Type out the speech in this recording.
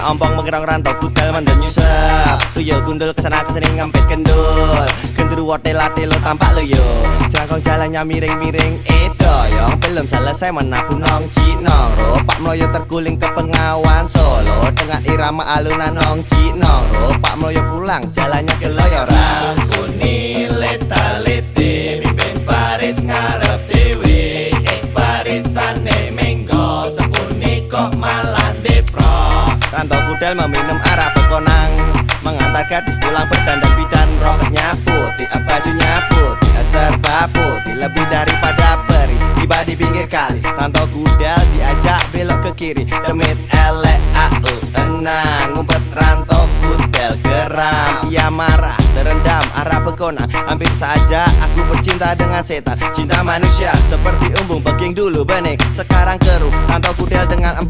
ompong mengerong rantau kudal mandang nyusap. Tuyul gundul kesana kesini ngampet kendul. Gendruwo tela-telo tampak lo yo. Jangkong jalannya miring-miring doyong. Belum selesai menabung nong cinong. Ropak Mloyo terguling ke Pengawan Solo dengan irama alunan nong cinong. Ropak Mloyo pulang jalannya keloyoran. Kuni leta-lete mimpin baris ngarep dewe. Barisane menggo sekuni kok malah depro. Rantau kudal meminum arak bekonang, mengantar gadis pulang berdandan bidan. Roknya putih, bajunya putih, serba putih lebih daripada peri. Tiba di pinggir kali, rantau kudal diajak belok ke kiri. Demit elek au enang, ngumpet rantau kudal geram. Ia marah, terendam arah bekonang. Hampir saja aku bercinta dengan setan. Cinta manusia seperti umbung beging dulu bening, sekarang keruh. Rantau kudal dengan